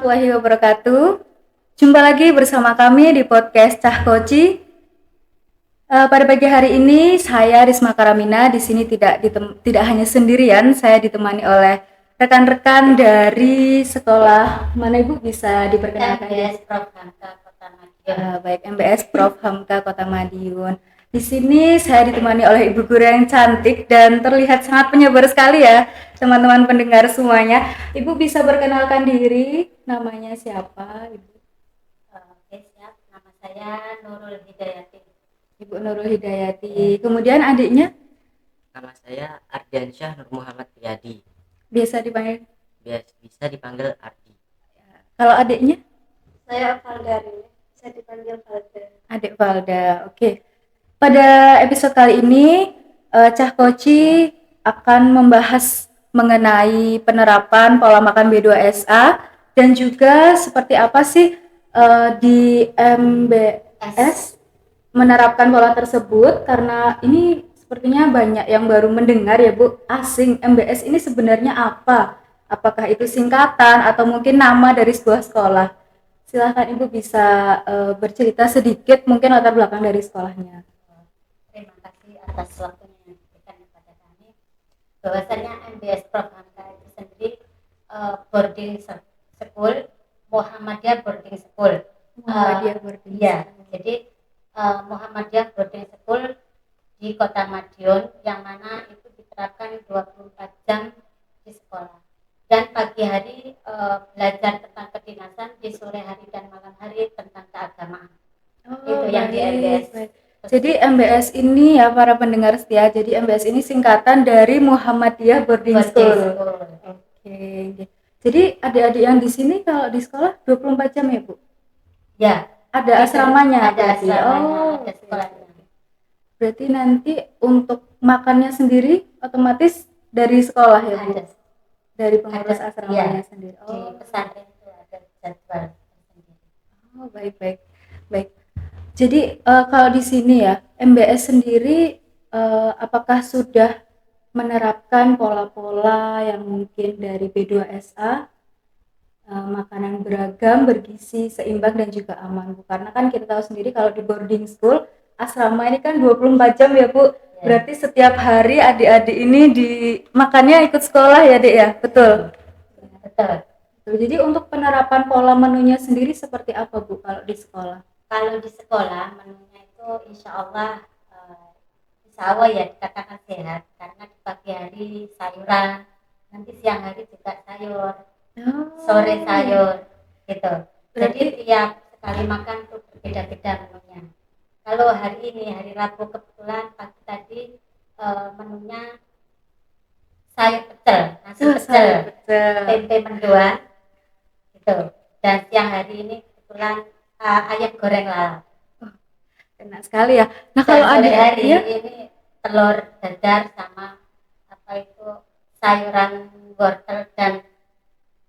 warahmatullahi wabarakatuh. Jumpa lagi bersama kami di podcast Cah Koci. Pada pagi hari ini saya Risma Karamina di sini tidak hanya sendirian, saya ditemani oleh rekan-rekan dari sekolah mana Ibu bisa diperkenalkan? MBS Prof Hamka Kota Madiun. Baik, MBS Prof Hamka Kota Madiun. Di sini saya ditemani oleh Ibu Guru yang cantik dan terlihat sangat penyabar sekali ya, teman-teman pendengar semuanya. Ibu bisa perkenalkan diri, namanya siapa, Ibu? Oke, siap. Nama saya Nurul Hidayati. Ibu Nurul Hidayati. Kemudian adiknya Nama saya Ardiansyah Nur Muhammad Riyadi. biasa dipanggil, Bisa dipanggil Ardi. kalau adiknya? Saya Valdari. Saya dipanggil Valda. Adik Valda. Oke. Pada episode kali ini, Cah Koci akan membahas mengenai penerapan pola makan B2SA dan juga seperti apa sih di MBS menerapkan pola tersebut, karena ini sepertinya banyak yang baru mendengar ya Bu, asing. MBS ini sebenarnya apa? Apakah itu singkatan atau mungkin nama dari sebuah sekolah? Silahkan Ibu bisa bercerita sedikit mungkin latar belakang dari sekolahnya. Terima kasih atas waktunya yang diberikan kepada kami. Bahwasanya MBS Prof Hamka itu sendiri boarding school, Muhammadiyah boarding school. Muhammadiyah boarding Iya, school. jadi Muhammadiyah boarding school di Kota Madiun yang mana itu diterapkan 24 jam di sekolah. Dan pagi hari belajar tentang kedinasan, di sore hari dan malam hari tentang keagamaan. Itu yang di MBS. Jadi MBS ini ya para pendengar setia, jadi MBS ini singkatan dari Muhammadiyah Boarding School. Oke. Jadi adik-adik yang di sini kalau di sekolah 24 jam ya Bu? Ya. Ada asramanya? Ada asramanya, ada sekolahnya. Berarti nanti untuk makannya sendiri otomatis dari sekolah ya Bu? Ada. Dari pengurus asramanya sendiri. Di pesantren itu ada jadwal sendiri. Oh, baik. Jadi kalau di sini ya MBS sendiri apakah sudah menerapkan pola-pola yang mungkin dari B2SA, makanan beragam, bergizi, seimbang dan juga aman Bu? Karena kan kita tahu sendiri kalau di boarding school asrama ini kan 24 jam ya Bu. Ya. Berarti setiap hari adik-adik ini makannya ikut sekolah ya Dek ya? Betul. Betul. Jadi untuk penerapan pola menunya sendiri seperti apa Bu kalau di sekolah? Kalau di sekolah menunya itu insya Allah ya dikatakan sehat, karena di pagi hari sayuran, nanti siang hari juga sayur, sore sayur gitu. Jadi tiap sekali makan tuh berbeda-beda menunya. Kalau hari ini hari Rabu kebetulan pagi tadi menunya sayur pecel, nasi pecel, tempe mendoan gitu. Dan siang hari ini kebetulan ayam goreng lalap. Enak sekali ya. Nah kalau ada hari ini telur dadar sama sayuran wortel dan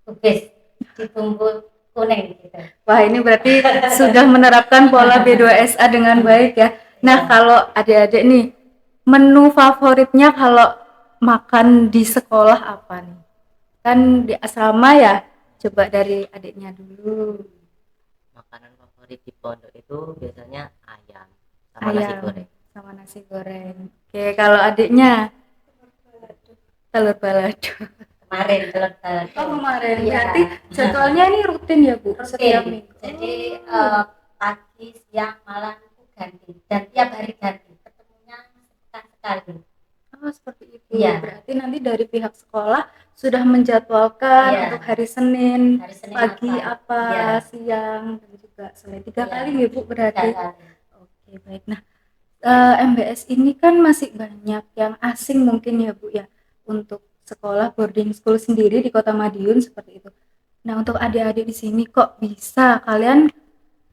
kubis ditumbuk kuning gitu. Wah ini berarti sudah menerapkan pola B2SA dengan baik ya. Nah kalau adik-adik nih, menu favoritnya kalau makan di sekolah apa nih? Kan di asrama ya, coba dari adiknya dulu. Makanan favorit di pondok itu biasanya ayam sama nasi goreng. Oke, kalau adiknya telur balado. Kemarin telur balado. Oh kemarin. Ya. Berarti jadwalnya ini rutin ya Bu? Rutin. Setiap minggu. Jadi pagi, siang, malam itu ganti dan tiap hari ganti. Ketemunya sepekan sekali. Oh seperti itu. Ya. Berarti nanti dari pihak sekolah sudah menjadwalkan untuk hari Senin pagi apa siang dan juga sore 3 kali ya Bu berarti. Oke baik. Nah MBS ini kan masih banyak yang asing mungkin ya Bu ya untuk sekolah boarding school sendiri di Kota Madiun seperti itu. Nah untuk adik-adik di sini kok bisa kalian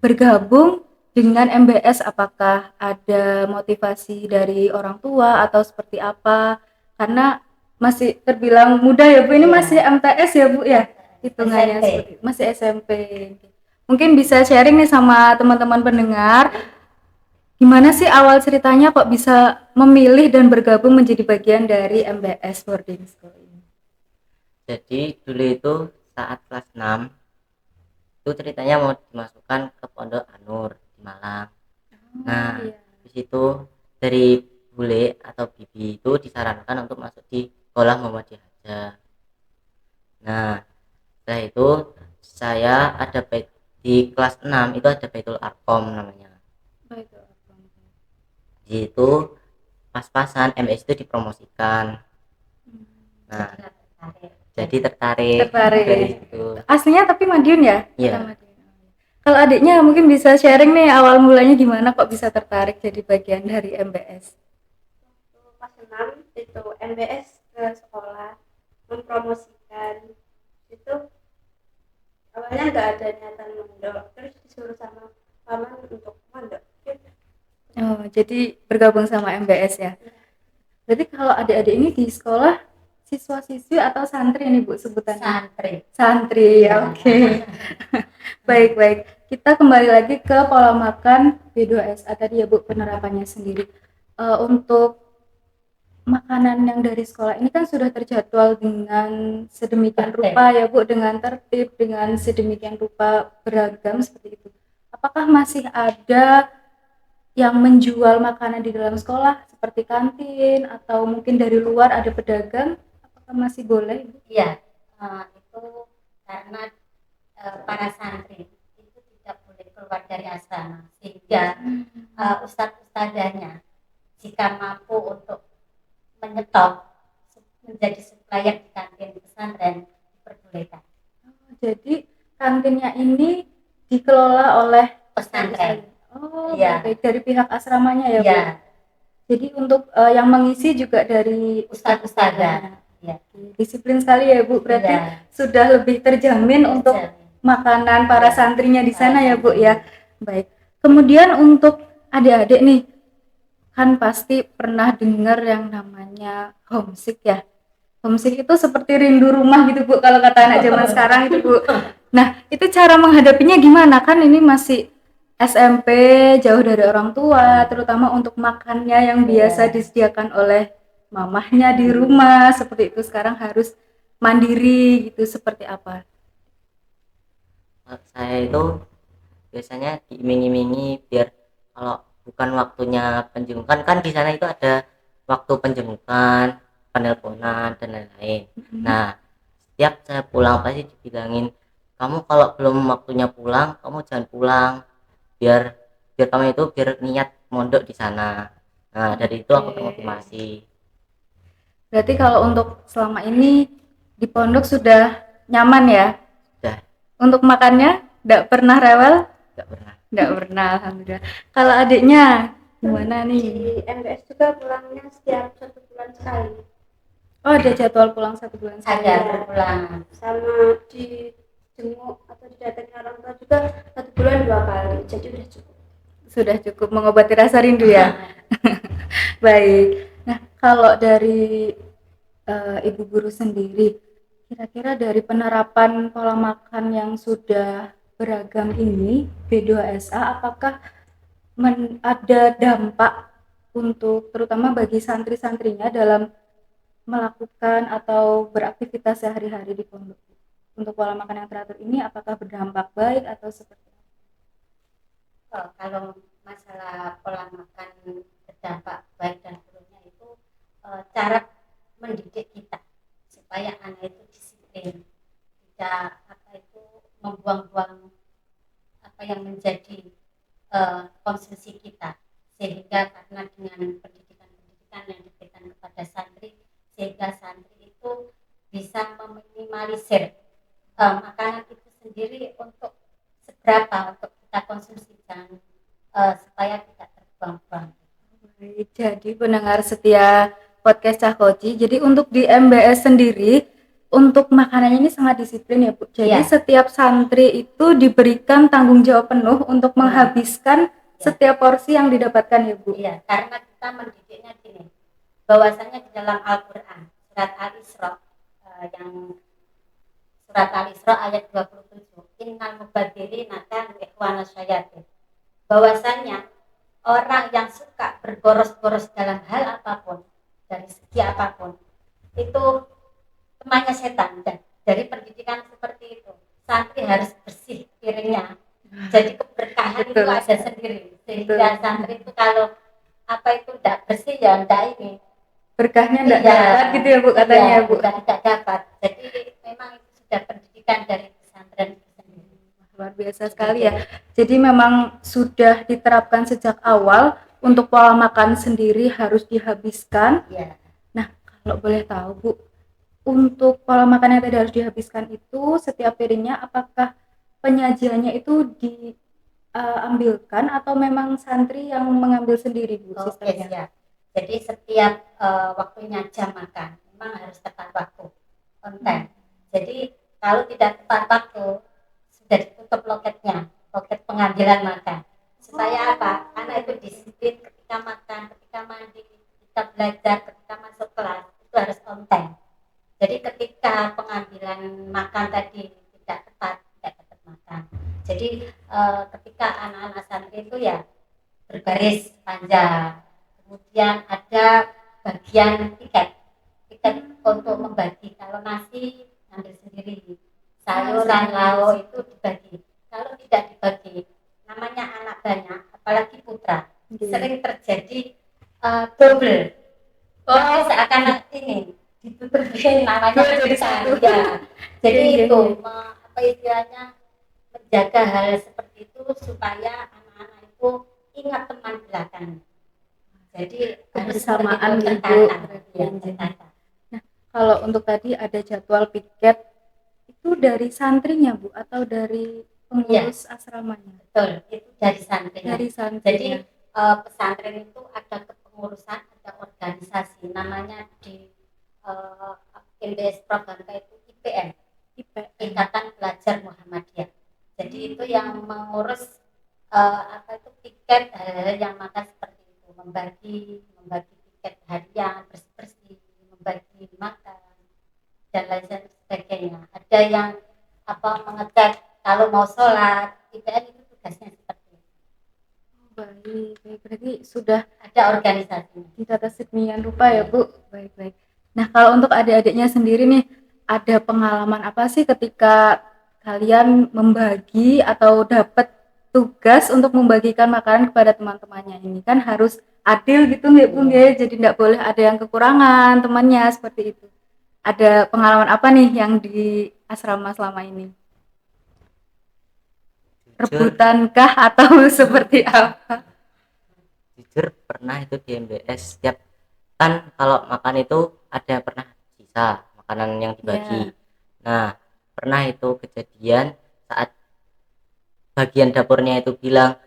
bergabung dengan MBS? Apakah ada motivasi dari orang tua atau seperti apa? Karena masih terbilang muda ya Bu, ini masih MTS ya Bu ya hitungannya, seperti masih SMP. Mungkin bisa sharing nih sama teman-teman pendengar, gimana sih awal ceritanya kok bisa memilih dan bergabung menjadi bagian dari MBS boarding school ini? Jadi dulu itu saat kelas 6 Itu ceritanya mau dimasukkan ke Pondok Anur di Malang. Nah, iya. di situ dari bule atau bibi itu disarankan untuk masuk di sekolah Muhammadiyah aja. Nah, setelah itu saya ada di kelas 6 itu ada Baitul Arkom namanya. Baitul Di situ pas-pasan MS itu dipromosikan. Nah, jadi tertarik dari situ. Aslinya tapi Madiun ya? Iya. Kalau adiknya mungkin bisa sharing nih awal mulanya gimana kok bisa tertarik jadi bagian dari MBS? Pas 6 itu MBS ke sekolah mempromosikan itu, awalnya nggak ada niatan mondok, terus disuruh sama paman untuk mondok gitu. Oh, jadi bergabung sama MBS ya. Berarti kalau adik-adik ini di sekolah siswa-siswi atau santri ini Bu sebutannya? Santri ya, oke. Baik. Kita kembali lagi ke pola makan B2SA tadi ya Bu, penerapannya sendiri. Untuk makanan yang dari sekolah ini kan sudah terjadwal dengan sedemikian rupa ya Bu, dengan tertib, dengan sedemikian rupa beragam seperti itu. Apakah masih ada yang menjual makanan di dalam sekolah seperti kantin atau mungkin dari luar ada pedagang? Apakah masih boleh? Iya, itu karena para santri itu tidak boleh keluar dari asrama, sehingga ustadz-ustadzanya jika mampu untuk menyetop menjadi supplier di kantin pesantren diperbolehkan. Jadi kantinnya ini dikelola oleh pesantren. Oh, ya. Baik dari pihak asramanya ya, Bu. Ya. Jadi untuk yang mengisi juga dari ustadz-ustadzah. Ya. Disiplin sekali ya Bu, berarti sudah lebih terjamin untuk makanan para santrinya di sana ya Bu ya. Baik. Kemudian untuk adik-adik nih, kan pasti pernah dengar yang namanya homesick ya. Homesick itu seperti rindu rumah gitu Bu, kalau kata anak zaman sekarang itu Bu. Nah, itu cara menghadapinya gimana? Kan ini masih SMP, jauh dari orang tua, terutama untuk makannya yang biasa disediakan oleh mamahnya di rumah, seperti itu sekarang harus mandiri gitu, seperti apa? Saya itu biasanya diiming-imingi biar kalau bukan waktunya penjemukan, kan di sana itu ada waktu penjemukan, penelponan dan lain-lain. Nah, setiap saya pulang pasti dibilangin, kamu kalau belum waktunya pulang, kamu jangan pulang, biar kamu itu biar niat mondok di sana. Nah, dari itu aku termotivasi. Berarti kalau untuk selama ini di pondok sudah nyaman ya? Sudah. Untuk makannya enggak pernah rewel? Enggak pernah, alhamdulillah. Kalau adiknya gimana nih? Di MBS juga pulangnya setiap 1 bulan sekali. Oh, ada jadwal pulang 1 bulan sekali. Ada pulang. Sama di jenguk atau didatangi orang tua juga 1 bulan 2 kali, jadi udah cukup. Sudah cukup mengobati rasa rindu ya. Baik. Nah, kalau dari Ibu guru sendiri, kira-kira dari penerapan pola makan yang sudah beragam ini B2SA, apakah ada dampak untuk terutama bagi santri-santrinya dalam melakukan atau beraktivitas sehari-hari di pondok? Untuk pola makan yang teratur ini apakah berdampak baik atau seperti apa? Kalau masalah pola makan berdampak baik dan buruknya itu cara mendidik kita supaya anak itu disiplin, tidak membuang-buang apa yang menjadi konsumsi kita, sehingga karena dengan pendidikan yang diberikan kepada santri, sehingga santri itu bisa meminimalisir makanan itu sendiri untuk seberapa untuk kita konsumsi, supaya tidak terbuang-buang. Jadi pendengar setia podcast Cahkoci, jadi untuk di MBS sendiri untuk makanannya ini sangat disiplin ya Bu. Jadi setiap santri itu diberikan tanggung jawab penuh untuk menghabiskan setiap porsi yang didapatkan ya Bu. Iya, karena kita mendidiknya gini, bahwasanya di dalam Al-Quran surat Al-Isra ayat 27, innal mubadzirina kanu ikhwana syayatin, bahwasanya orang yang suka berboros-boros dalam hal apapun, dari segi apapun, itu temannya setan. Dan dari pendidikan seperti itu, santri harus bersih piringnya. Jadi keberkahan itu Betul. ada sendiri. Sehingga santri itu kalau apa itu tidak bersih ya tidak ini. Berkahnya enggak Iya. dapat gitu ya Bu katanya Iya, ya Bu. tidak dapat. Jadi memang itu sudah pendidikan dari pesantren itu sendiri. Luar biasa sekali ya. Jadi memang sudah diterapkan sejak awal untuk pola makan sendiri harus dihabiskan. Iya. Nah, kalau boleh tahu Bu, untuk pola makan yang tadi harus dihabiskan itu setiap piringnya apakah penyajiannya itu diambilkan atau memang santri yang mengambil sendiri Bu Oke, sistemnya? siap. Jadi setiap waktunya jam makan memang harus tepat waktu, on time. Jadi kalau tidak tepat waktu sudah ditutup loket pengambilan makan. Supaya apa? Anak itu disiplin ketika makan, ketika mandi, ketika belajar, ketika masuk kelas itu harus on time. Jadi ketika pengambilan makan tadi tidak tepat, tidak dapat makan. Jadi ketika anak-anak santri itu ya berbaris panjang. Kemudian ada bagian tiket untuk membagi. Kalau nasi ambil sendiri, sayuran lauk itu dibagi. Kalau tidak dibagi, namanya anak banyak, apalagi putra, sering terjadi double. Seakan ini ditutupin namanya Jadi satu. ya. Jadi itu apa istilahnya menjaga hal seperti itu supaya anak-anak itu ingat teman belakang. Jadi kebersamaan harus Ibu. tertata. Nah, kalau untuk tadi ada jadwal piket itu dari santrinya Bu atau dari pengurus asramanya? Betul, itu dari santrinya. Dari santrinya. Jadi pesantren itu ada kepengurusan, ada organisasi namanya di MBS program itu IPM, Ikatan Pelajar Muhammadiyah. Jadi itu yang mengurus apa itu tiket hal-hal yang makan seperti itu, membagi tiket harian, bersih-bersih, membagi makan dan lain sebagainya. Ada yang apa mengecek kalau mau sholat, IPM itu tugasnya seperti itu. Baik, berarti sudah ada organisasi ditata sedemikian rupa ya Bu. Baik. Nah, kalau untuk adik-adiknya sendiri nih, ada pengalaman apa sih ketika kalian membagi atau dapat tugas untuk membagikan makanan kepada teman-temannya? Ini kan harus adil gitu nggak Bu ya? Jadi nggak boleh ada yang kekurangan temannya seperti itu. Ada pengalaman apa nih yang di asrama selama ini? Rebutankah atau seperti apa? Jujur pernah itu di MBS setiap kan kalau makan itu ada pernah sisa makanan yang dibagi. Nah, pernah itu kejadian saat bagian dapurnya itu bilang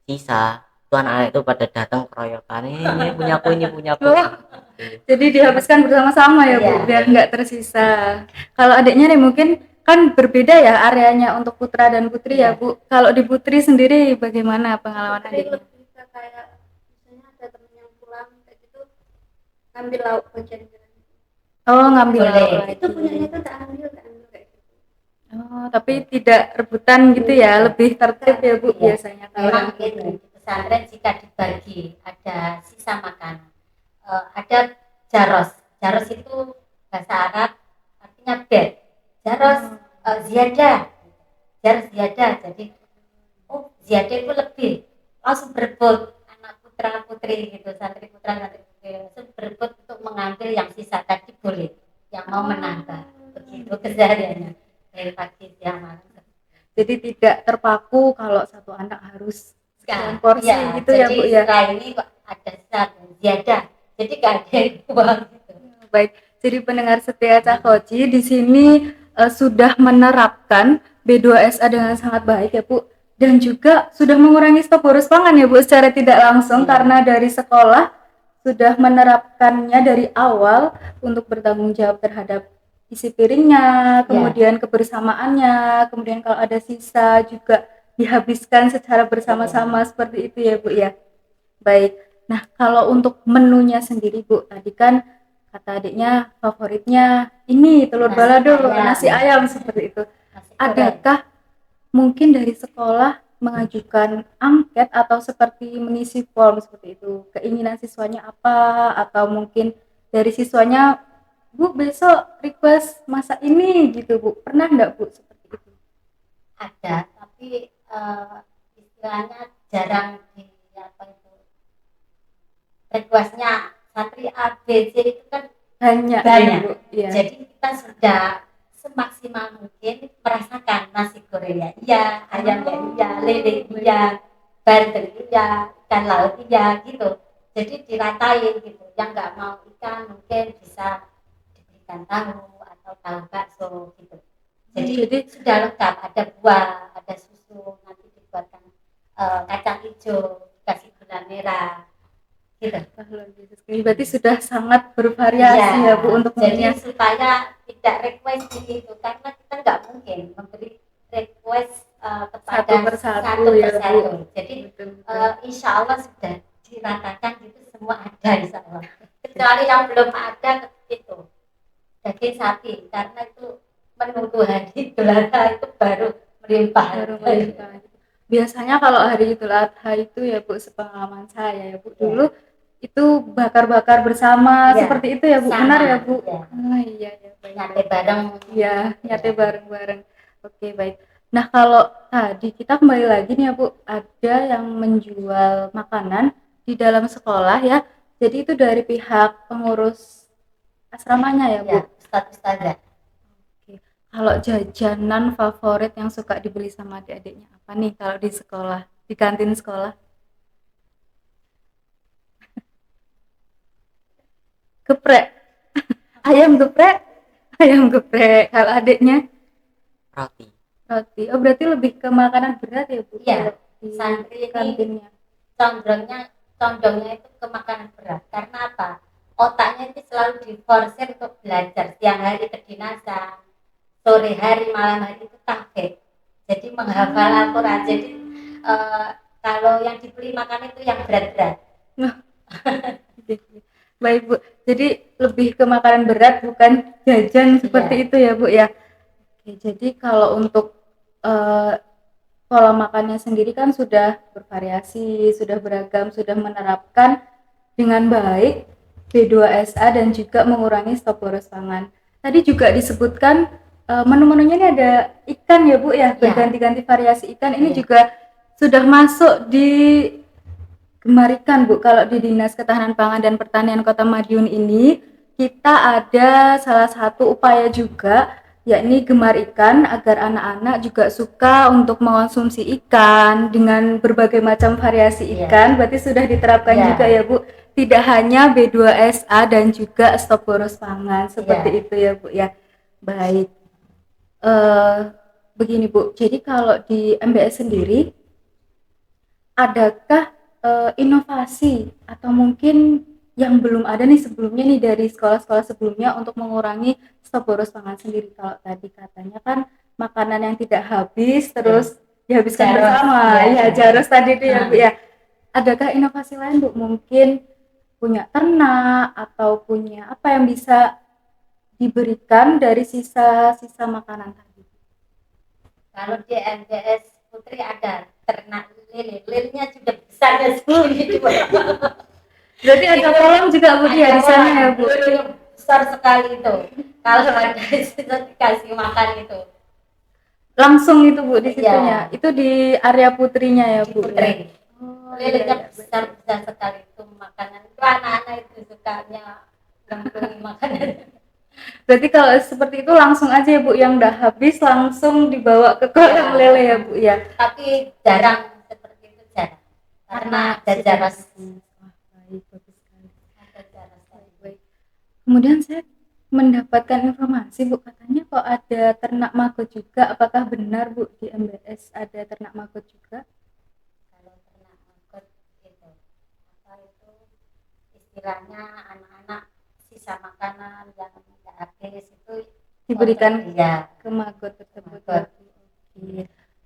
sisa, itu anak-anak itu pada datang keroyokan, ini punyaku. Jadi dihabiskan bersama-sama ya Bu, biar nggak tersisa. Kalau adiknya nih mungkin kan berbeda ya areanya untuk putra dan putri ya Bu. Kalau di putri sendiri bagaimana pengalaman adiknya? Kayak misalnya ada temen yang pulang kayak gitu ngambil lauk bagian Ngambil lauk lagi. Itu punyanya tuh tak ambil kayak gitu. Tapi tidak rebutan gitu ya, lebih tertib ya Bu biasanya. Memang itu di pesantren jika dibagi ada sisa makanan, ada jaros itu bahasa Arab artinya bed, jaros ziyadah, jadi ziyadah itu lebih langsung berebut anak putra putri gitu, santri putra langsung berebut untuk mengambil yang sisa tadi boleh, yang mau menambah begitu kesehariannya dari pagi siang malam. Jadi tidak terpaku kalau satu anak harus sekian porsi gitu ya Bu ya. Setelah ini kok ada ziyadah, jadi gak ada yang buang gitu. Baik, jadi pendengar setia Cakoci di sini sudah menerapkan B2SA dengan sangat baik ya Bu, dan juga sudah mengurangi stok boros pangan ya Bu secara tidak langsung karena dari sekolah sudah menerapkannya dari awal untuk bertanggung jawab terhadap isi piringnya, kemudian kebersamaannya, kemudian kalau ada sisa juga dihabiskan secara bersama-sama seperti itu ya Bu ya. Baik, nah kalau untuk menunya sendiri Bu, tadi kan kata adiknya favoritnya ini telur balado, nasi ayam seperti itu. Adakah mungkin dari sekolah mengajukan angket atau seperti mengisi form seperti itu, keinginan siswanya apa, atau mungkin dari siswanya Bu besok request masak ini gitu Bu, pernah enggak Bu seperti itu? ada, tapi istilahnya jarang di apa itu requestnya santri A B C itu kan banyak. Ya. Jadi kita sudah semaksimal mungkin merasakan nasi goreng ya iya, ayam ya iya, lele iya, bandeng iya, ikan laut iya gitu. Jadi diratain gitu, yang nggak mau ikan mungkin bisa diberikan tahu atau tahu bakso gitu. Jadi sudah lengkap, ada buah, ada susu, nanti dibuatkan kacang hijau, dikasih gula merah gitu. Berarti sudah sangat bervariasi ya Bu untuk jadi supaya tidak request gitu, karena kita nggak mungkin memberi request kepada satu persatu. Jadi insya Allah sudah diratakan gitu, semua ada insya Allah. Kecuali yang belum ada itu daging sapi, karena itu menunggu hari Idul Adha itu baru melimpah. Biasanya kalau hari Idul Adha itu ya Bu, sepengalaman saya ya Bu, dulu itu bakar-bakar bersama seperti itu ya Bu, benar ya Bu? Iya ya, nyate bareng. Iya, nyate bareng-bareng. Oke, baik. Nah, kalau tadi kita kembali lagi nih ya Bu, ada yang menjual makanan di dalam sekolah ya. Jadi itu dari pihak pengurus asramanya ya Bu? Ustadz. Oke. Kalau jajanan favorit yang suka dibeli sama adik-adiknya apa nih kalau di sekolah, di kantin sekolah? Geprek. Ayam geprek. Kalau adiknya? Roti. Oh, berarti lebih ke makanan berat ya Bu? Iya. Santri kantinnya. Condongnya itu ke makanan berat. Karena apa? Otaknya itu selalu diforsir untuk belajar. Siang hari kedinasan, sore hari, malam hari itu tahfidz. Jadi menghafal Al-Quran. Jadi kalau yang dibeli makan itu yang berat-berat. Baik Bu, jadi lebih ke makanan berat bukan jajan seperti itu ya Bu ya. Oke, jadi kalau untuk pola makannya sendiri kan sudah bervariasi, sudah beragam, sudah menerapkan dengan baik B2SA dan juga mengurangi stok boros pangan. Tadi juga disebutkan menu-menunya ini ada ikan ya Bu ya, berganti-ganti variasi ikan. Ini juga sudah masuk di Gemar Ikan Bu. Kalau di Dinas Ketahanan Pangan dan Pertanian Kota Madiun ini kita ada salah satu upaya juga, yakni Gemar Ikan, agar anak-anak juga suka untuk mengonsumsi ikan dengan berbagai macam variasi ikan. Berarti sudah diterapkan juga ya Bu, tidak hanya B2SA dan juga stok boros pangan seperti itu ya Bu ya. Baik, begini Bu, jadi kalau di MBS sendiri adakah inovasi atau mungkin yang belum ada nih sebelumnya nih dari sekolah-sekolah sebelumnya untuk mengurangi stok boros pangan sendiri? Kalau tadi katanya kan makanan yang tidak habis terus dihabiskan bersama, jaros tadi itu ya Bu ya. Adakah inovasi lain Bu? Mungkin punya ternak atau punya apa yang bisa diberikan dari sisa-sisa makanan tadi? Kalau di MBS Putri ada ternak lilenya sudah besar ya segini. Berarti ada kolam juga Bu di sana ya Bu? Besar sekali itu. Kalau ada itu dikasih makan itu. Langsung itu Bu di situnya. Itu di area putrinya ya Bu. Putri. Lilenya besar sekali itu makanan. Itu anak-anak itu sukanya ngemplungi makanan. Berarti kalau seperti itu langsung aja ya Bu, yang udah habis langsung dibawa ke kolam lele ya Bu ya. Tapi jarang seperti itu, jarang. Karena ada jarak. Baik, bagus sekali. Baik. Kemudian saya mendapatkan informasi Bu, katanya kok ada ternak magot juga. Apakah benar Bu di MBS ada ternak magot juga? Kalau ternak magot itu apa itu istilahnya anak-anak sisa makanan yang tidak habis itu diberikan ke magot tersebut.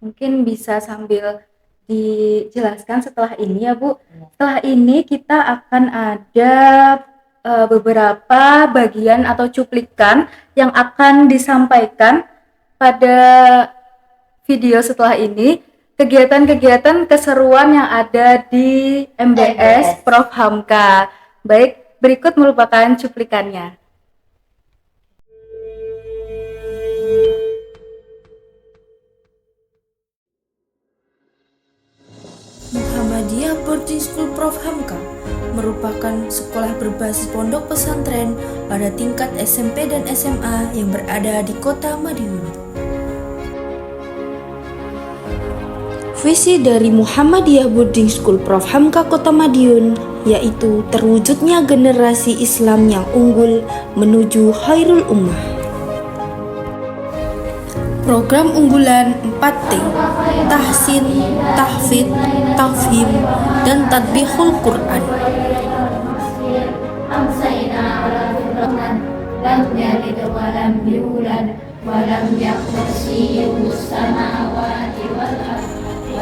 Mungkin bisa sambil dijelaskan setelah ini ya Bu. Setelah ini kita akan ada beberapa bagian atau cuplikan yang akan disampaikan pada video setelah ini, kegiatan-kegiatan keseruan yang ada di MBS Prof Hamka. Baik, berikut merupakan cuplikannya. Muhammadiyah Boarding School Prof. Hamka merupakan sekolah berbasis pondok pesantren pada tingkat SMP dan SMA yang berada di Kota Madiun. Visi dari Muhammadiyah Boarding School Prof. Hamka Kota Madiun yaitu terwujudnya generasi Islam yang unggul menuju khairul ummah. Program unggulan 4T, tahsin, tahfidz, tafhim, dan tadbiqul Quran.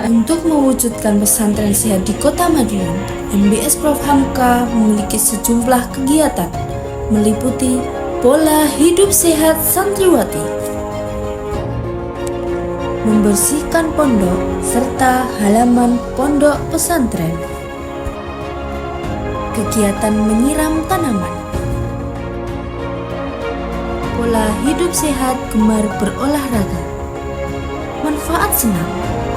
Untuk mewujudkan pesantren sehat di Kota Madiun, MBS Prof. Hamka memiliki sejumlah kegiatan meliputi pola hidup sehat santriwati, membersihkan pondok serta halaman pondok pesantren, kegiatan menyiram tanaman, pola hidup sehat gemar berolahraga, manfaat senam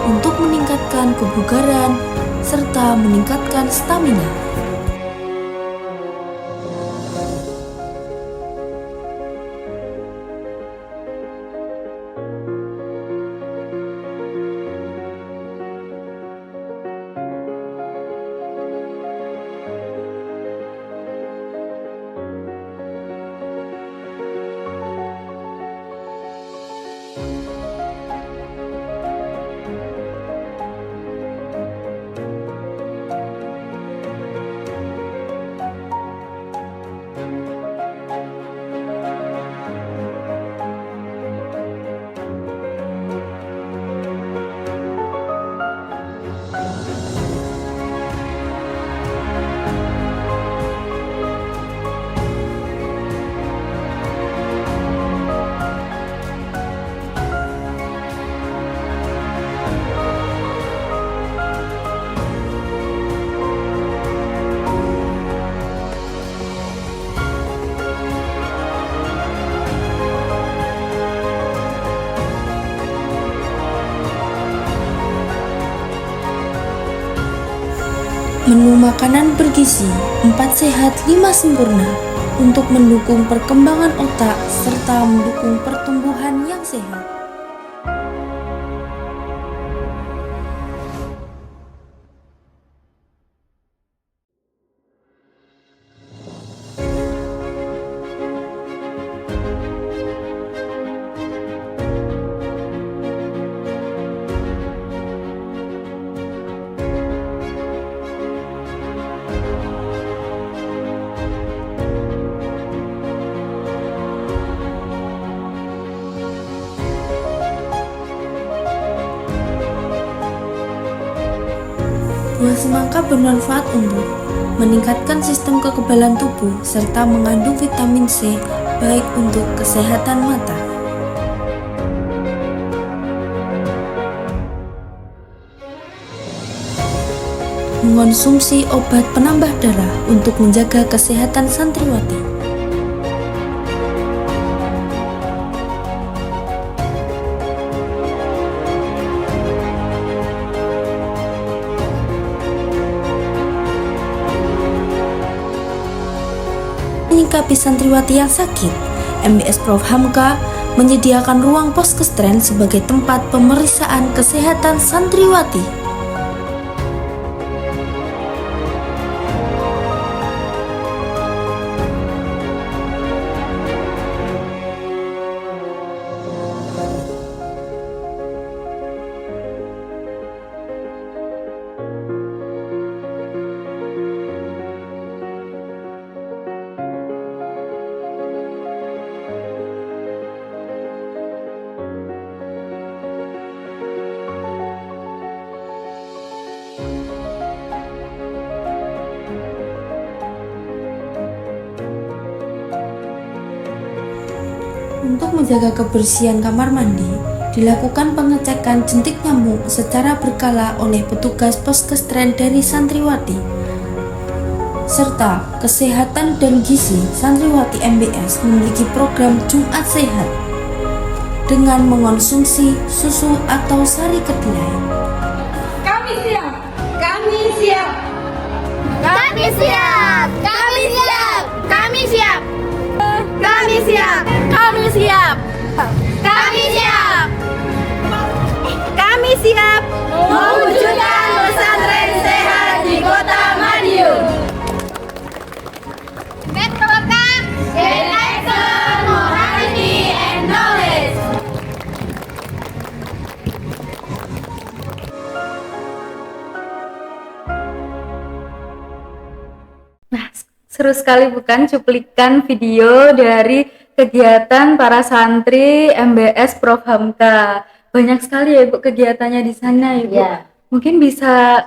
untuk meningkatkan kebugaran serta meningkatkan stamina. Menu makanan bergizi 4 sehat 5 sempurna untuk mendukung perkembangan otak serta mendukung pertumbuhan yang sehat. Buah semangka bermanfaat untuk meningkatkan sistem kekebalan tubuh serta mengandung vitamin C baik untuk kesehatan mata. Mengonsumsi obat penambah darah untuk menjaga kesehatan santriwati. Menyikapi santriwati yang sakit, MBS Prof. Hamka menyediakan ruang poskestren sebagai tempat pemeriksaan kesehatan santriwati. Untuk menjaga kebersihan kamar mandi, dilakukan pengecekan jentik nyamuk secara berkala oleh petugas poskestren dari santriwati, serta kesehatan dan gizi santriwati MBS memiliki program Jumat Sehat dengan mengonsumsi susu atau sari kedelai. Kami siap siap. Kami siap. Kami siap. Kami siap. Kami siap. Kami siap. Kami siap mewujudkan pesantren sehat di Kota Madiun. Metodika in action, morality and knowledge. Nah, seru sekali bukan cuplikan video dari kegiatan para santri MBS Prof Hamka. Banyak sekali ya Bu kegiatannya di sana ya Bu. Iya. Mungkin bisa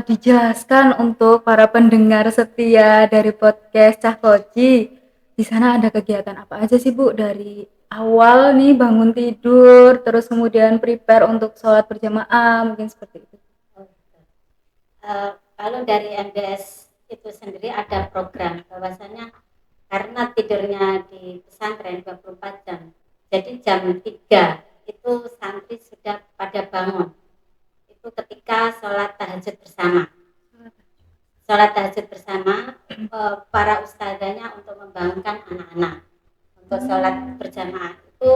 dijelaskan untuk para pendengar setia dari podcast Cah Koci. Di sana ada kegiatan apa aja sih Bu, dari awal nih bangun tidur, terus kemudian prepare untuk sholat berjamaah, mungkin seperti itu. Kalau dari MDS itu sendiri ada program bahwasanya karena tidurnya di pesantren 24 jam, jadi jam 3 itu santri sudah pada bangun. Itu ketika sholat tahajud bersama. Sholat tahajud bersama, para ustazahnya untuk membangunkan anak-anak untuk sholat berjamaah itu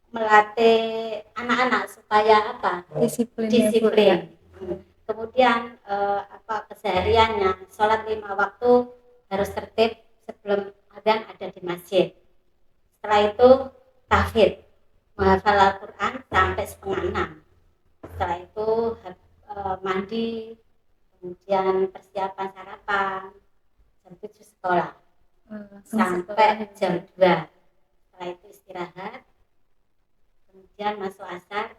melatih anak-anak supaya apa? Disiplin. Kemudian kesehariannya sholat 5 waktu harus tertib sebelum adzan ada di masjid. Setelah itu tahfidz, menghafal Al-Quran sampai 5:30. Setelah itu mandi, kemudian persiapan sarapan, jam 7 sekolah sampai jam 2. Setelah itu istirahat, kemudian masuk asar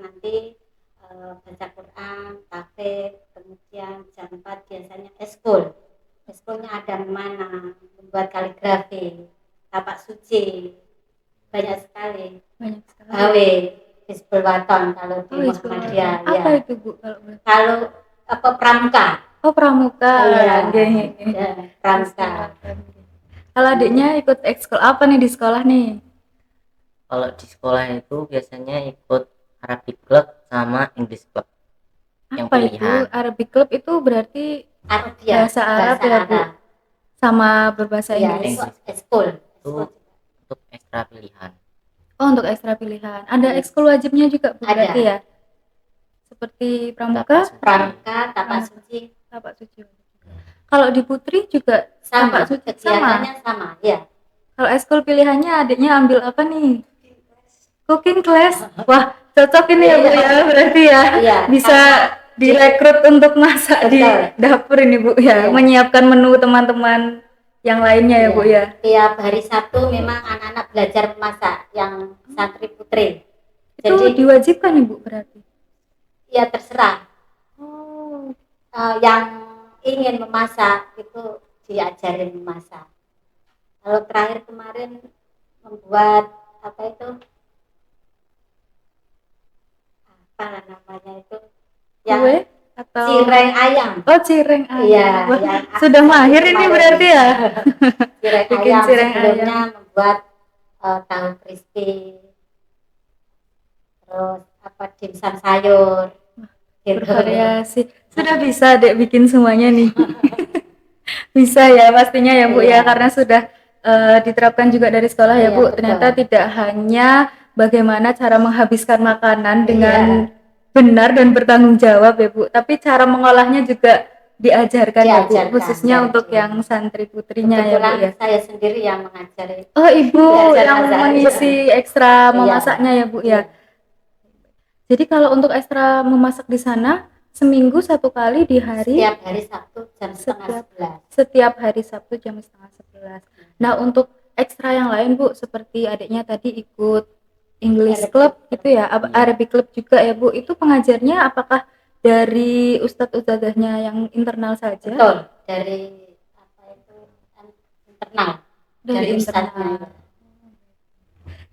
nanti baca Quran, tahfidz, kemudian jam 4 biasanya eskul. Eskulnya ada mana, membuat kaligrafi, tapak suci, banyak sekali. Gawe Hizbul Waton kalau di Muhammadiyah. Apa itu Bu Kalau pramuka. Oh, pramuka. Iya. Ya, Pramuka. Kalau adiknya ikut ekskul apa nih di sekolah nih? Kalau di sekolah itu biasanya ikut Arabic Club sama English Club. Yang Apa itu? pilihan. Arabic Club itu berarti bahasa Arab ya Bu? Sama berbahasa Iya, Inggris. eskul. Itu untuk ekstra pilihan. Oh, untuk ekstra pilihan. Ada ekskul wajibnya juga Bu, berarti ya? Seperti pramuka, tapak suci. tapak suci. Kalau di Putri juga Sama, tapak suci kegiatannya sama, ya. Kalau ekskul pilihannya adiknya ambil apa nih? Cooking class. Wah, cocok ini ya Bu ya, berarti ya. Iya, Bisa direkrut untuk masak di dapur ini Bu ya, menyiapkan menu teman-teman yang lainnya ya Bu ya. Tiap hari Sabtu memang anak-anak belajar memasak yang santri putri. Itu diwajibkan Ibu berarti? Ya terserah. Yang ingin memasak itu diajarin memasak. Kalau terakhir kemarin membuat apa namanya itu? Kue atau cireng ayam. Oh, cireng ayam. Iya, Wah, sudah mahir ini berarti ya. Bikin cireng sebelumnya ayam. Membuat tahu crispy, terus dimsum sayur, bervariasi. Sudah bisa Dek bikin semuanya nih. Bisa ya pastinya ya Bu ya, karena sudah diterapkan juga dari sekolah ya Bu. Ternyata tidak hanya bagaimana cara menghabiskan makanan dengan benar dan bertanggung jawab ya Bu, tapi cara mengolahnya juga diajarkan ya Bu, khususnya untuk yang santri putrinya ya Bu ya. Saya sendiri yang mengajari. Oh, Ibu yang mengisi ekstra memasaknya ya Bu ya. Jadi kalau untuk ekstra memasak di sana seminggu 1 kali di hari. Setiap hari Sabtu jam 10:30. Setiap hari Sabtu jam 10:30. Nah, untuk ekstra yang lain Bu, seperti adiknya tadi ikut English Club gitu ya, Arabic Club juga ya Bu. Itu pengajarnya apakah dari ustadz-ustadzahnya yang internal saja? Betul, dari internal. Dari internal.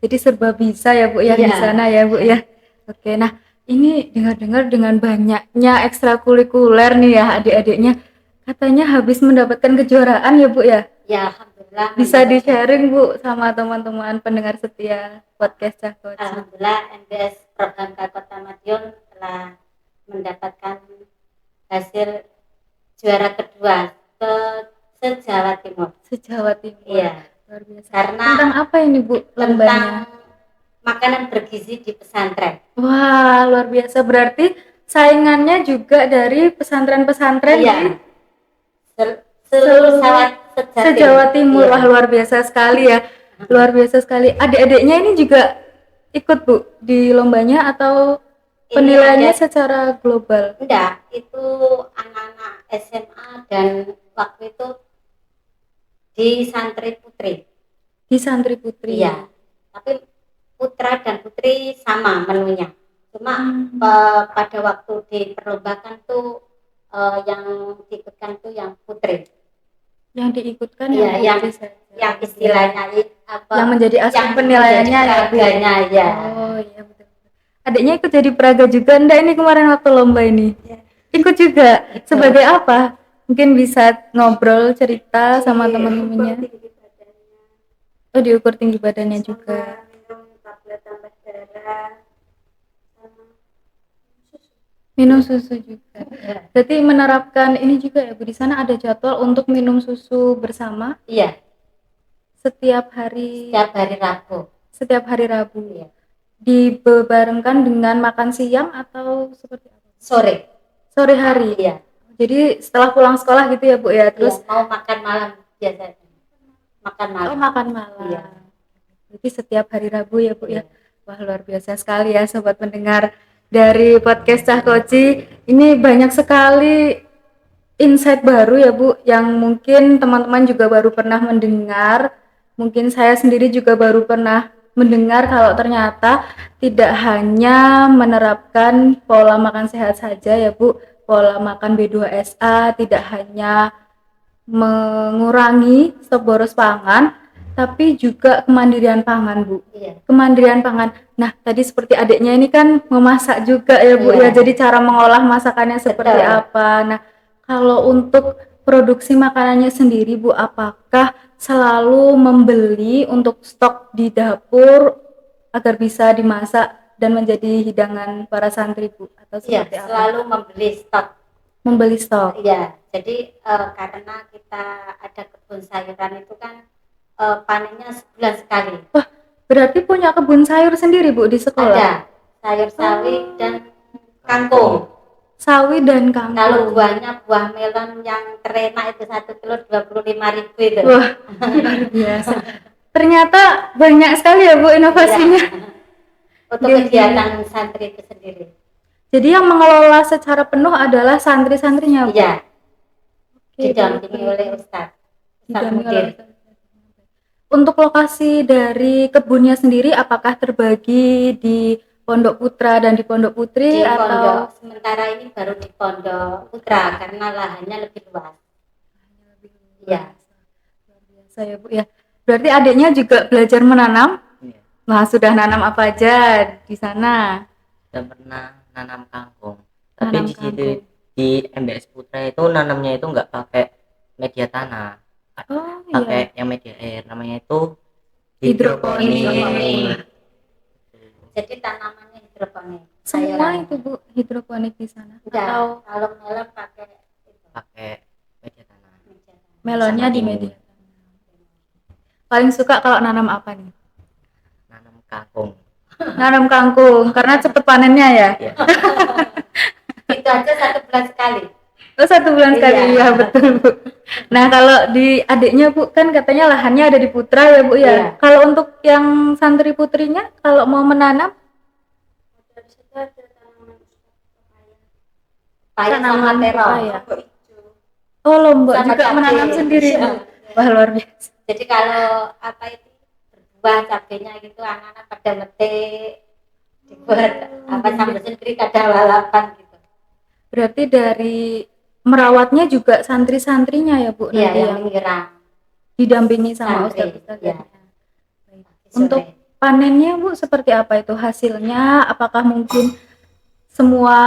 Jadi serba bisa ya Bu ya di sana ya Bu ya. Oke, nah ini dengar-dengar dengan banyaknya ekstrakurikuler nih ya adik-adiknya, katanya habis mendapatkan kejuaraan ya Bu ya? Ya, alhamdulillah. Bisa di-sharing Bu sama teman-teman pendengar setia podcast Cah Koci. Alhamdulillah MBS Prof Hamka Kota Madiun telah mendapatkan hasil juara kedua se-Jawa Timur. Se-Jawa Timur. Iya. Luar biasa. Karena Tentang apa ini Bu tentang lombanya? makanan bergizi di pesantren. Wah, luar biasa. Berarti saingannya juga dari pesantren-pesantren Iya. di Seluruh se-Jawa Timur. Iya. Wah, luar biasa sekali ya. Luar biasa sekali. Adik-adiknya ini juga ikut Bu di lombanya atau Ini penilaiannya ada- secara global? Enggak, itu anak-anak SMA dan waktu itu di santri putri. Di santri putri. Iya. Tapi putra dan putri sama menunya. Cuma pada waktu diperlombakan tuh yang diikutkan tuh yang putri. Yang diikutkan Iya, yang putri saja. Yang istilahnya apa? Yang menjadi asli yang penilaiannya menjadi ya Bu. peraganya, ya. Oh iya betul. Adiknya ikut jadi peraga juga enggak ini kemarin waktu lomba ini? Ya. Ikut juga. Sebagai apa? Mungkin bisa ngobrol cerita sama teman-temannya. Tinggi badannya, Oh diukur tinggi badannya sama juga. minum tablet tambah darah, sama susu. Minum susu juga. Iya. Berarti menerapkan ini juga ya Bu, di sana ada jadwal untuk minum susu bersama Iya, setiap hari setiap hari Rabu. Rabu. Iya. Dibarengkan dengan makan siang atau seperti apa? Sore hari. iya. Jadi setelah pulang sekolah gitu ya Bu ya. Terus Iya, mau makan malam biasanya. Makan malam. makan malam. Iya. Berarti setiap hari Rabu ya Bu ya. Iya. Wah luar biasa sekali ya sobat pendengar dari podcast Cah Koci. Ini banyak sekali insight baru ya Bu yang mungkin teman-teman juga baru pernah mendengar. Mungkin saya sendiri juga baru pernah mendengar kalau ternyata tidak hanya menerapkan pola makan sehat saja ya Bu, pola makan B2SA, tidak hanya mengurangi stok boros pangan, tapi juga kemandirian pangan Bu. Iya. Kemandirian pangan. Nah, tadi seperti adiknya ini kan memasak juga ya Bu Iya. ya. Jadi cara mengolah masakannya seperti Betul. apa. Nah, kalau untuk produksi makanannya sendiri Bu, apakah selalu membeli untuk stok di dapur agar bisa dimasak dan menjadi hidangan para santri Bu atau Iya, seperti apa? selalu membeli stok. Membeli stok. Iya, jadi karena kita ada kebun sayuran itu kan panennya sebulan sekali. Berarti punya kebun sayur sendiri Bu di sekolah? Ada sayur sawi dan kangkung. Sawi dan kangkung. Kalau buahnya buah melon yang terenak itu 1 kilo 25.000 itu. Wah, luar biasa. Ternyata banyak sekali ya Bu inovasinya. Iya. Untuk Iya, kegiatan santri itu sendiri. Jadi yang mengelola secara penuh adalah santri-santrinya Bu. Iya, Oke, didampingi baik. oleh Ustadz Didampingi Mudir. oleh- Untuk lokasi dari kebunnya sendiri apakah terbagi di Pondok Putra dan di Pondok Putri Di atau pondok sementara ini baru di Pondok Putra karena lahannya lebih luas. Iya. Luar biasa ya Bu ya. Berarti adiknya juga belajar menanam? Iya. Nah, sudah nanam apa aja di sana? Udah pernah nanam kangkung, tapi Nanam di situ kangkung. di MBS Putra itu nanamnya itu nggak pakai media tanah, Oh pakai iya. yang media air, namanya itu Hidroponik. Jadi tanamannya hidroponik. Semua Sayuran. itu Bu hidroponik di sana? Enggak, Atau kalau melon pakai itu. pakai media tanah. melonnya Sama di timun. media? Paling suka kalau nanam apa nih? Nanam kangkung. Nanam kangkung karena cepet panennya ya. Ya, Itu aja 1 bulan sekali. Oh 1 bulan sekali Iya. ya betul Bu. Nah kalau di adiknya Bu kan katanya lahannya ada di Putra ya Bu ya. Iya. Kalau untuk yang santri putrinya kalau mau menanam Dari situ ada tanaman papaya, Paya sama Tanaman terong. papaya. lombok hijau. oh Lombok Sama juga cabai. menanam sendiri Iya. Bu. Wah luar biasa. Jadi kalau apa itu berbuah cabenya gitu anak-anak pada metik dibuat apa sambal sendiri kadang lalapan gitu. Berarti dari merawatnya juga santri-santrinya ya Bu Iya, nanti yang yang menyiram. didampingi sama Santri, ustadz-ustadz iya. Baik. Sore. Untuk panennya Bu seperti apa itu hasilnya? Apakah mungkin semua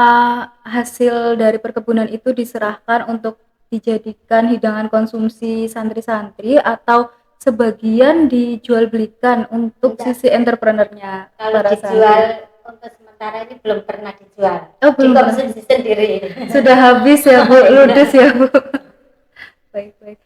hasil dari perkebunan itu diserahkan untuk dijadikan hidangan konsumsi santri-santri atau sebagian dijual belikan untuk Enggak. sisi entrepreneurnya Kalau para dijual untuk sementara sementara ini belum pernah dijual. Oh, belum pernah. Dikonsumsi sendiri. Sudah habis ya Bu, ludes ya Bu. Baik.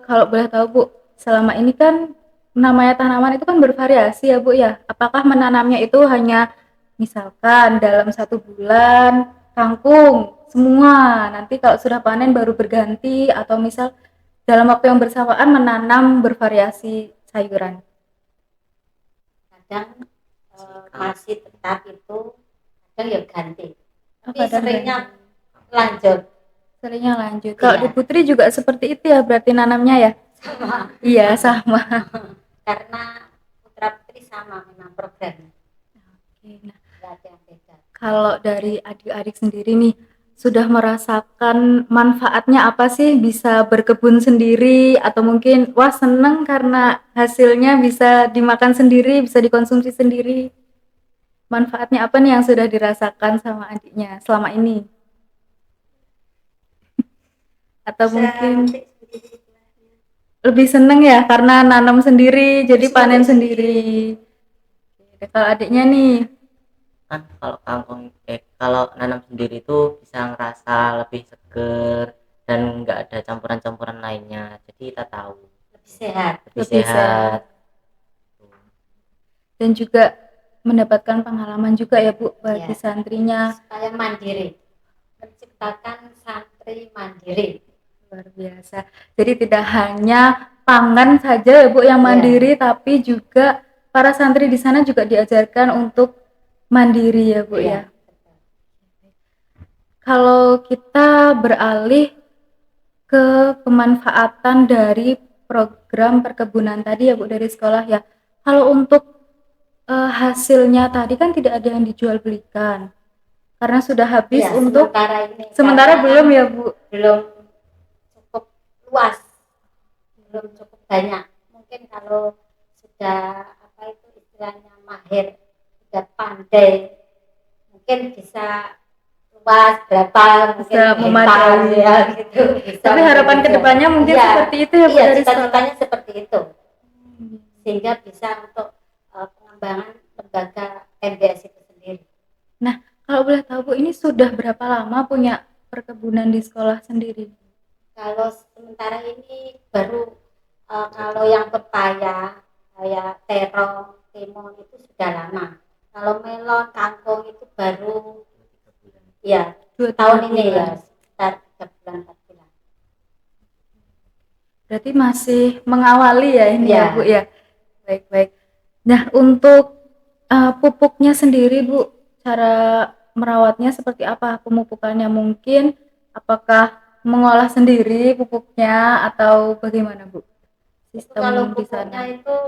Kalau boleh tahu Bu, selama ini kan namanya tanaman itu kan bervariasi ya Bu ya. Apakah menanamnya itu hanya misalkan dalam 1 bulan kangkung semua, nanti kalau sudah panen baru berganti, atau misal dalam waktu yang bersamaan menanam bervariasi sayuran? Kadang masih tetap itu, kadang ya ganti. Tapi Kadang seringnya ganti. lanjut. Seringnya lanjut. Kalau Iya. di Putri juga seperti itu ya berarti nanamnya ya? Sama. Iya, sama. Karena putra putri sama memang programnya. Oke, nah Nggak ada yang beda. kalau dari adik-adik sendiri nih, sudah merasakan manfaatnya apa sih bisa berkebun sendiri, atau mungkin wah seneng karena hasilnya bisa dimakan sendiri, bisa dikonsumsi sendiri? Manfaatnya apa nih yang sudah dirasakan sama adiknya selama ini? Atau Bisa mungkin memetik sendiri istilahnya. lebih seneng ya karena nanam sendiri jadi Bisa panen memetik sendiri. Oke, kalau adiknya nih, Kan kalau kalau nanam sendiri itu bisa ngerasa lebih seger dan nggak ada campuran-campuran lainnya, jadi kita tahu Lebih sehat. lebih Lebih sehat. dan juga mendapatkan pengalaman juga ya Bu bagi Iya. santrinya. Supaya mandiri. Menciptakan santri mandiri. Luar biasa. Jadi tidak hanya pangan saja ya Bu yang Iya. mandiri, tapi juga para santri di sana juga diajarkan untuk mandiri ya Bu ya. Iya. Kalau kita beralih ke pemanfaatan dari program perkebunan tadi ya Bu dari sekolah ya. Kalau untuk hasilnya tadi kan tidak ada yang dijual belikan karena sudah habis Iya, untuk sementara sementara belum ya Bu. belum cukup luas, belum cukup banyak. Mungkin kalau sudah apa itu istilahnya mahir, sudah pandai, mungkin bisa luas berapa, mungkin Bisa hektar, memadai. ya gitu. Bisa Tapi harapan mungkin kedepannya mungkin Iya, seperti itu ya Bu iya, dari sekolah. cita-citanya seperti itu, sehingga bisa untuk pengembangan lembaga MBS itu sendiri. Nah, kalau boleh tahu Bu, ini sudah berapa lama punya perkebunan di sekolah sendiri? Kalau sementara ini baru kalau yang pepaya kayak terong, timun itu sudah lama. Kalau melon, kangkung itu baru ya 2-3 tahun ini bulan. ya sekitar 3 bulan 4 bulan. Berarti masih mengawali ya ini Iya. ya Bu ya. Baik. Nah, untuk pupuknya sendiri Bu, cara merawatnya seperti apa? Pemupukannya mungkin apakah mengolah sendiri pupuknya atau bagaimana Bu? Itu kalau Sistem di pupuknya sana. itu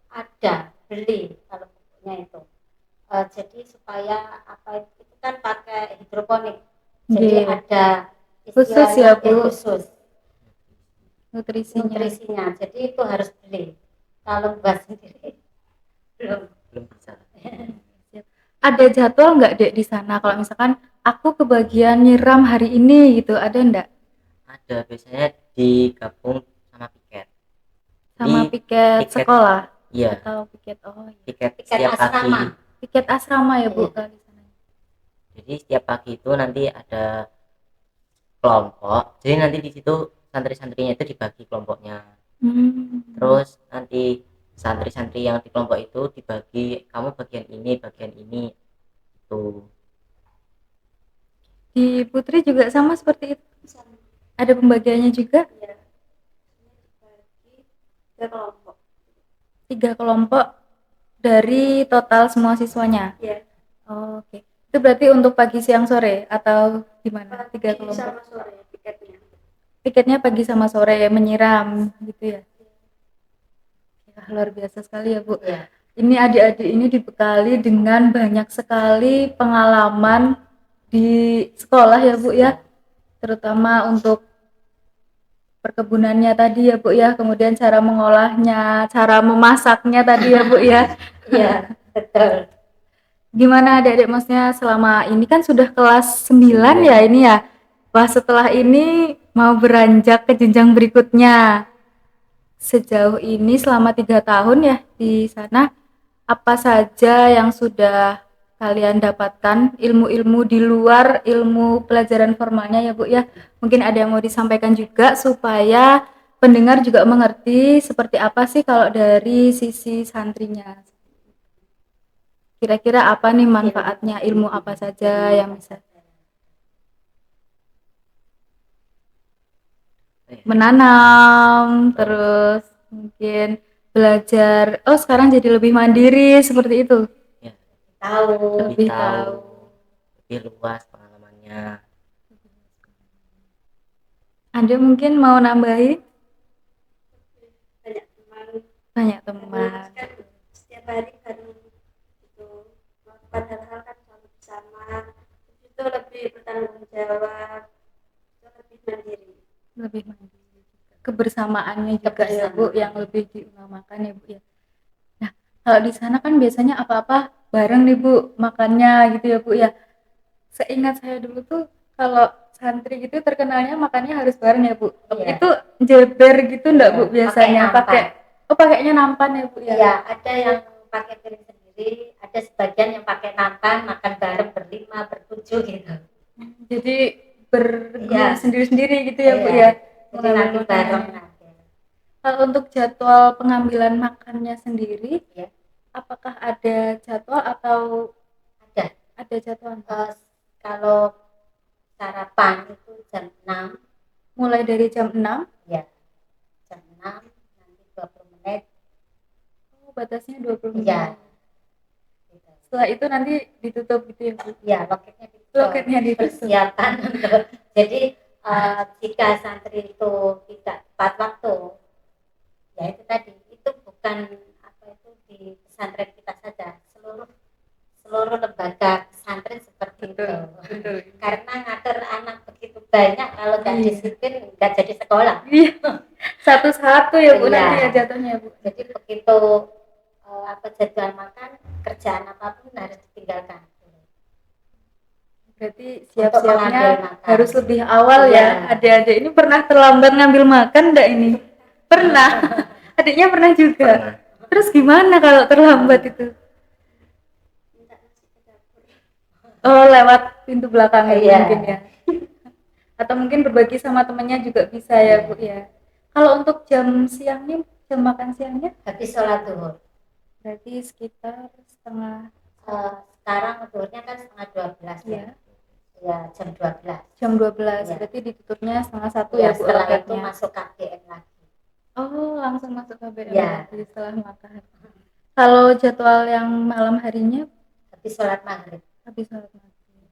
ada beli kalau pupuknya itu. Jadi supaya apa itu kan pakai hidroponik. Jadi Iya. ada Khusus ya, istilahnya Bu. khusus Nutrisinya. nutrisinya. Jadi itu harus beli. Kalau buat sendiri belum bisa. Ada jadwal nggak Dek di sana? Kalau misalkan aku kebagian nyiram hari ini gitu, ada nggak? Ada, biasanya digabung sama piket. Sama Jadi, piket sekolah Iya, atau piket iya. piket Piket setiap pagi. asrama. Piket asrama ya Bu Iya. kalau di sana. Jadi setiap pagi itu nanti ada kelompok. Jadi nanti di situ santri-santrinya itu dibagi kelompoknya. Terus nanti santri-santri yang di kelompok itu dibagi, kamu bagian ini itu. Di Putri juga sama seperti itu. Ada pembagiannya juga? Ya. Dibagi 3 kelompok. 3 kelompok dari total semua siswanya. Ya. Oh, oke. Itu berarti untuk pagi, siang, sore atau gimana? 3 Pagi kelompok. sama sore piketnya. Piketnya pagi sama sore menyiram gitu ya. Ya, luar biasa sekali ya Bu. Iya. Ini adik-adik ini dibekali dengan banyak sekali pengalaman di sekolah ya Bu ya, terutama untuk perkebunannya tadi ya Bu ya, kemudian cara mengolahnya, cara memasaknya tadi ya Bu ya. Iya, betul. Gimana adik-adik, maksudnya selama ini kan sudah kelas 9 ya ini ya. Wah, setelah ini mau beranjak ke jenjang berikutnya. Sejauh ini selama 3 tahun ya di sana, apa saja yang sudah kalian dapatkan ilmu-ilmu di luar ilmu pelajaran formalnya ya Bu ya. Mungkin ada yang mau disampaikan juga supaya pendengar juga mengerti seperti apa sih kalau dari sisi santrinya. Kira-kira apa nih manfaatnya, ilmu apa saja yang bisa menanam, terus mungkin belajar. Oh, sekarang jadi lebih mandiri seperti itu. Ya, Lebih tahu. lebih luas pengalamannya. Anda mungkin mau nambahin? banyak teman, Banyak teman. kan setiap hari kan itu melakukan hal-hal kan selalu bersama, itu lebih bertanggung jawab, itu lebih mandiri. Lebih mandiri. Kebersamaannya juga ya Bu yang lebih diutamakan ya Bu ya. Nah, kalau di sana kan biasanya apa-apa bareng nih Bu makannya gitu ya Bu ya. Seingat saya dulu tuh kalau santri gitu terkenalnya makannya harus bareng ya Bu. Iya. Itu jeber gitu enggak Bu biasanya pakai pakainya nampan ya Bu ya. Iya, ada yang pakai piring sendiri, ada sebagian yang pakai nampan, makan bareng berlima, bertujuh gitu. Jadi berguru Iya. sendiri-sendiri gitu ya Bu Iya. ya. Jadi nanti bareng nanti. Kalau untuk jadwal pengambilan makannya sendiri, Iya. apakah ada jadwal atau Ada. ada jadwal? Kalau sarapan itu jam 6, Mulai dari jam 6, ya. Jam 6 nanti 20 menit. oh, batasnya 20 menit. Iya. Gitu. Setelah itu nanti ditutup gitu ya Bu. Ya, loketnya Loketnya ditutup. persiapan untuk. Jadi jika santri itu tidak tepat waktu, ya itu tadi, itu bukan apa itu di pesantren kita saja, seluruh lembaga pesantren seperti itu. Betul. Karena ngatur anak begitu banyak, kalau nggak disiplin nggak jadi sekolah. Satu-satu ya Bu Iya. nanti ya jatuhnya Bu. Jadi begitu jadwal makan, kerjaan apapun harus ditinggalkan. Berarti Untuk siap-siapnya mengambil makan. harus lebih awal Iya. ya. Adik-adik ini pernah terlambat ngambil makan enggak ini? Pernah. Adiknya pernah juga. Pernah. Terus gimana kalau terlambat itu? Minta nasi ke dapur. Oh, lewat pintu belakang ya Iya. mungkin ya. Atau mungkin berbagi sama temennya juga bisa ya Bu ya. Kalau untuk jam siangnya, jam makan siangnya Habis sholat zuhur. berarti sekitar setengah Sekarang zuhurnya kan setengah 12 ya. Ya, jam 12. jam 12. Iya. Berarti ditutupnya setengah 1 Ya, ya Bu setelah itu loketnya. masuk KBM lagi. Oh, langsung masuk KBM Iya. lagi setelah makan. Kalau jadwal yang malam harinya Habis sholat maghrib. habis sholat maghrib.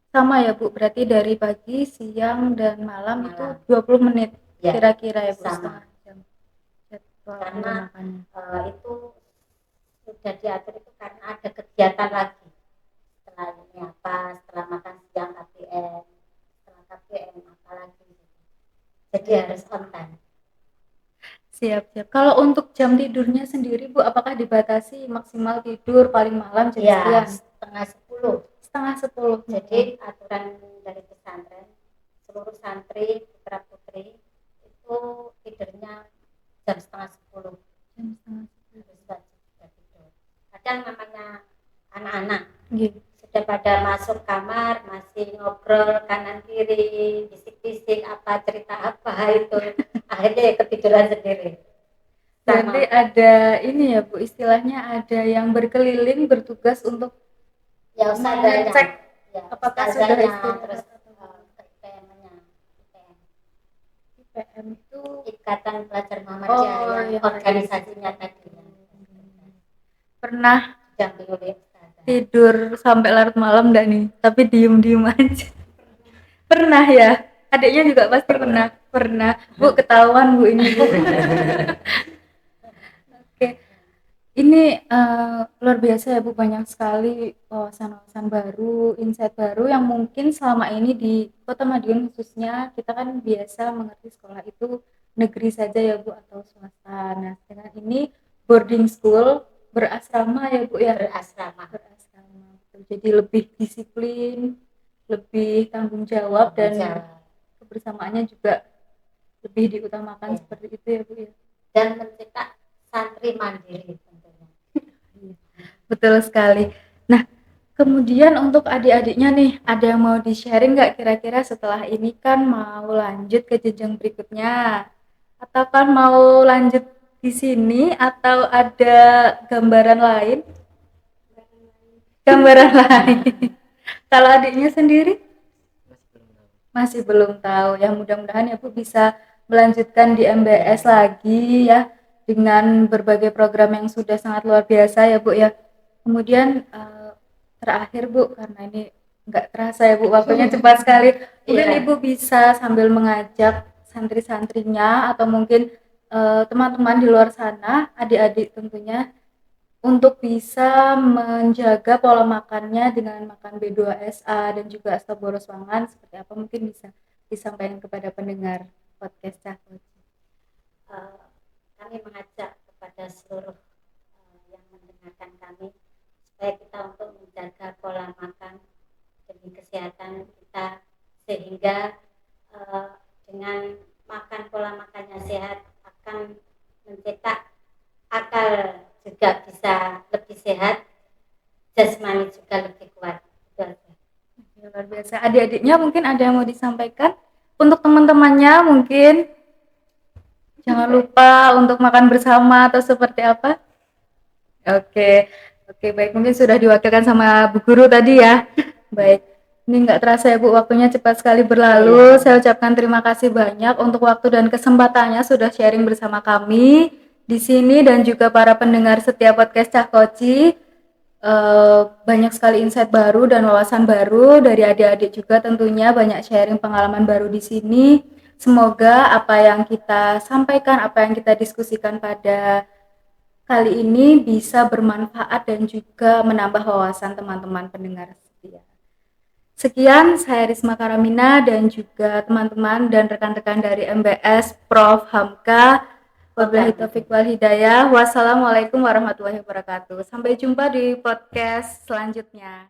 Sama ya Bu, berarti dari pagi, siang, dan malam itu 20 menit Ya, kira-kira ya Bu, sama. setengah jam jadwal Karena makannya. itu sudah diatur itu karena ada kegiatan lagi. Setelah ini apa, setelah makan siang KBM, setelah KBM apa lagi. Jadi harus on time. Siap. Kalau untuk jam tidurnya sendiri Bu, apakah dibatasi maksimal tidur paling malam jam Ya, sekian? setengah 10. Setengah 10. Jadi aturan dari pesantren, seluruh santri putra putri itu tidurnya jam setengah 10. Jam setengah 10. Harus wajib sudah tidur. Kadang namanya anak-anak Gitu. sudah pada masuk kamar masih ngobrol kanan kiri, bisik-bisik apa cerita apa itu, akhirnya ya ketiduran sendiri. Berarti ada ini ya Bu, istilahnya ada yang berkeliling bertugas untuk Ya ustazahnya, mengecek ya, apakah sudah ustazahnya, istirahat terus atau ke IPM-nya, IPM itu. Ikatan Pelajar Muhammadiyah Oh, yang iya. organisasinya tadi Pernah didampingi oleh ustazah. tidur sampai larut malam enggak nih? Tapi diem-diem aja. Pernah ya? Adiknya juga pasti pernah. Bu, ketahuan Bu ini Bu. Oke. Ini luar biasa ya Bu, banyak sekali wawasan-wawasan baru, insight baru yang mungkin selama ini di Kota Madiun khususnya kita kan biasa mengerti sekolah itu negeri saja ya Bu atau swasta. Nah, dengan ini boarding school berasrama ya Bu ya. Berasrama. Jadi lebih disiplin, lebih tanggung jawab dan kebersamaannya juga lebih diutamakan seperti itu ya Bu ya. Dan mencetak santri mandiri tentunya. Betul sekali. Nah, Kemudian untuk adik-adiknya nih, ada yang mau di-sharing nggak kira-kira setelah ini kan mau lanjut ke jenjang berikutnya? Atau kan mau lanjut di sini atau ada gambaran lain? Gambaran lain. Kalau adiknya sendiri? Masih belum tahu. Ya mudah-mudahan ya Bu bisa melanjutkan di MBS lagi ya dengan berbagai program yang sudah sangat luar biasa ya Bu ya. Kemudian terakhir Bu, karena ini nggak terasa ya Bu, waktunya cepat sekali. Mungkin Ibu bisa sambil mengajak santri-santrinya atau mungkin teman-teman di luar sana, adik-adik tentunya, untuk bisa menjaga pola makannya dengan makan B2SA dan juga stop boros pangan seperti apa, mungkin bisa disampaikan kepada pendengar podcast Cahkoci. Kami mengajak kepada seluruh yang mendengarkan kami supaya kita untuk menjaga pola makan demi kesehatan kita, sehingga dengan makan pola makannya sehat akan mencetak akal juga bisa lebih sehat, jasmani juga lebih kuat. Luar biasa. Adik-adiknya mungkin ada yang mau disampaikan untuk teman-temannya, mungkin jangan lupa untuk makan bersama atau seperti apa. Oke, baik, mungkin sudah diwakilkan sama Bu Guru tadi ya. Baik, ini nggak terasa ya Bu, waktunya cepat sekali berlalu. Saya ucapkan terima kasih banyak untuk waktu dan kesempatannya sudah sharing bersama kami di sini dan juga para pendengar setiap podcast Cahkoci. Banyak sekali insight baru dan wawasan baru dari adik-adik juga, tentunya banyak sharing pengalaman baru di sini. Semoga apa yang kita sampaikan, apa yang kita diskusikan pada kali ini bisa bermanfaat dan juga menambah wawasan teman-teman pendengar setia. Sekian, saya Risma Karamina dan juga teman-teman dan rekan-rekan dari MBS Prof Hamka. Wabillahi taufiq wal hidayah. Wassalamualaikum warahmatullahi wabarakatuh. Sampai jumpa di podcast selanjutnya.